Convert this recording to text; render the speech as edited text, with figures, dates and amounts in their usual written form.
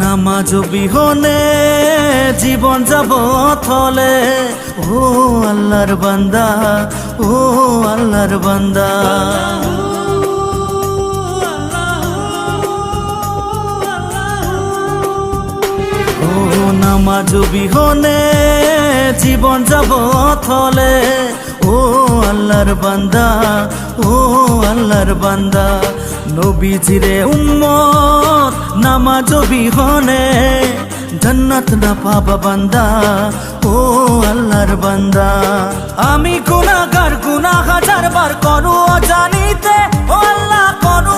নামাজ বিহনে জীবন যাব থলে, ও আল্লাহর বান্দা, ও আল্লাহর বান্দা। ও নামাজ বিহনে জীবন যাব থলে, ও আল্লাহর বান্দা, ও আল্লাহর বান্দা। নবীজিরে উম্মত নামাজ বিহনে জান্নাত না পাবা বান্দা, ও আল্লাহর বান্দা। আমি গুনাহগার, গুনাহ হাজার বার করু জানিতে, ও আল্লাহ করু